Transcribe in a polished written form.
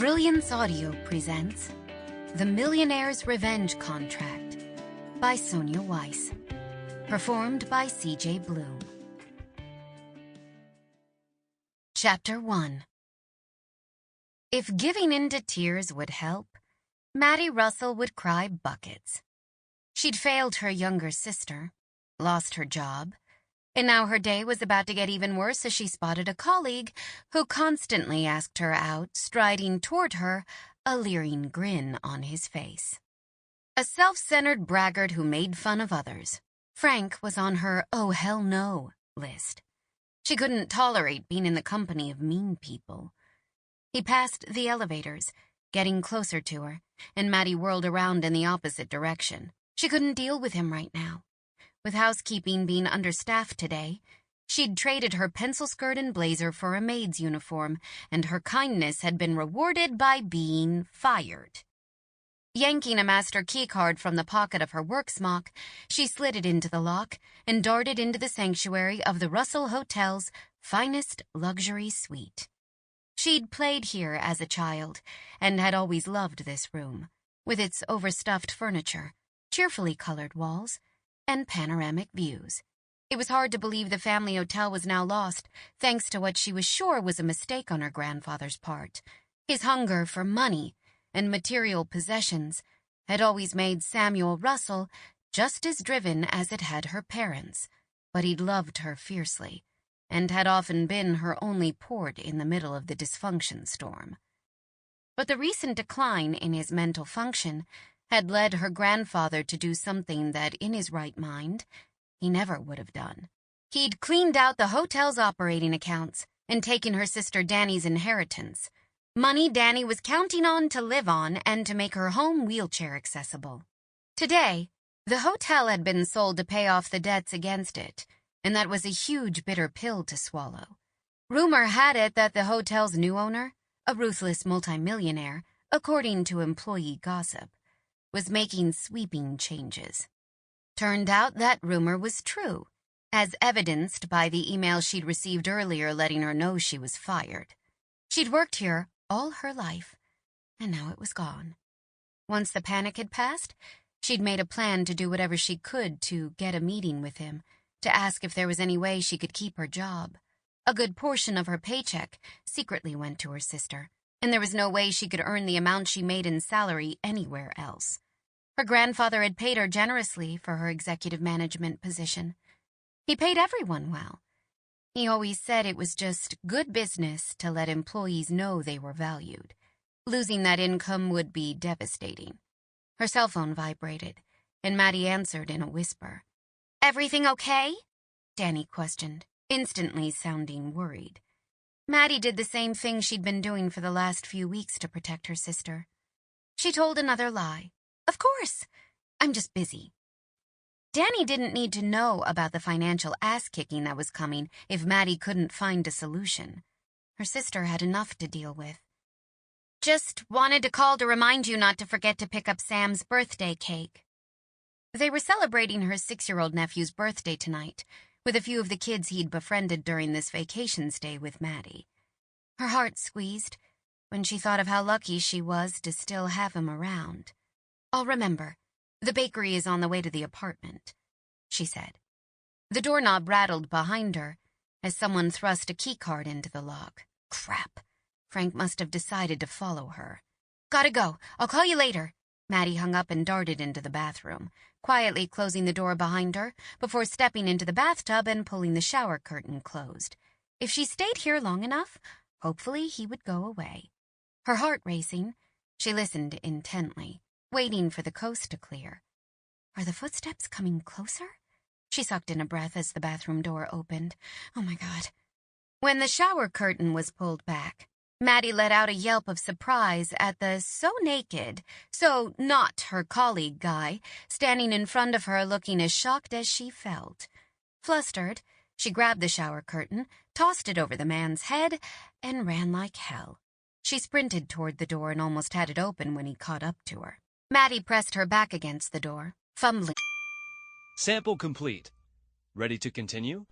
Brilliance Audio presents The Millionaire's Revenge Contract by Sonya Weiss. Performed by C.J. Bloom. Chapter 1. If giving in to tears would help, Maddie Russell would cry buckets. She'd failed her younger sister, lost her job, and now her day was about to get even worse as she spotted a colleague who constantly asked her out, striding toward her, a leering grin on his face. A self-centered braggart who made fun of others, Frank was on her "oh hell no" list. She couldn't tolerate being in the company of mean people. He passed the elevators, getting closer to her, and Maddie whirled around in the opposite direction. She couldn't deal with him right now. With housekeeping being understaffed today, she'd traded her pencil skirt and blazer for a maid's uniform, and her kindness had been rewarded by being fired. Yanking a master keycard from the pocket of her work smock, she slid it into the lock and darted into the sanctuary of the Russell Hotel's finest luxury suite. She'd played here as a child and had always loved this room, with its overstuffed furniture, cheerfully colored walls, and panoramic views. It was hard to believe the family hotel was now lost, thanks to what she was sure was a mistake on her grandfather's part. His hunger for money and material possessions had always made Samuel Russell just as driven as it had her parents, but he'd loved her fiercely, and had often been her only port in the middle of the dysfunction storm. But the recent decline in his mental function had led her grandfather to do something that, in his right mind, he never would have done. He'd cleaned out the hotel's operating accounts and taken her sister Danny's inheritance, money Danny was counting on to live on and to make her home wheelchair accessible. Today, the hotel had been sold to pay off the debts against it, and that was a huge bitter pill to swallow. Rumor had it that the hotel's new owner, a ruthless multimillionaire, according to employee gossip, was making sweeping changes. Turned out that rumor was true, as evidenced by the email she'd received earlier letting her know she was fired. She'd worked here all her life, and now it was gone. Once the panic had passed, she'd made a plan to do whatever she could to get a meeting with him, to ask if there was any way she could keep her job. A good portion of her paycheck secretly went to her sister, and there was no way she could earn the amount she made in salary anywhere else. Her grandfather had paid her generously for her executive management position. He paid everyone well. He always said it was just good business to let employees know they were valued. Losing that income would be devastating. Her cell phone vibrated, and Maddie answered in a whisper. "Everything okay?" Danny questioned, instantly sounding worried. Maddie did the same thing she'd been doing for the last few weeks to protect her sister. She told another lie. "Of course. I'm just busy." Danny didn't need to know about the financial ass-kicking that was coming if Maddie couldn't find a solution. Her sister had enough to deal with. "Just wanted to call to remind you not to forget to pick up Sam's birthday cake." They were celebrating her 6-year-old nephew's birthday tonight, with a few of the kids he'd befriended during this vacation stay with Maddie. Her heart squeezed when she thought of how lucky she was to still have him around. "I'll remember. The bakery is on the way to the apartment," she said. The doorknob rattled behind her as someone thrust a keycard into the lock. Crap. Frank must have decided to follow her. "Gotta go. I'll call you later." Maddie hung up and darted into the bathroom, quietly closing the door behind her before stepping into the bathtub and pulling the shower curtain closed. If she stayed here long enough, hopefully he would go away. Her heart racing, she listened intently, waiting for the coast to clear. Are the footsteps coming closer? She sucked in a breath as the bathroom door opened. Oh my God. When the shower curtain was pulled back, Maddie let out a yelp of surprise at the so naked, so not her colleague guy, standing in front of her looking as shocked as she felt. Flustered, she grabbed the shower curtain, tossed it over the man's head, and ran like hell. She sprinted toward the door and almost had it open when he caught up to her. Maddie pressed her back against the door, fumbling. Sample complete. Ready to continue?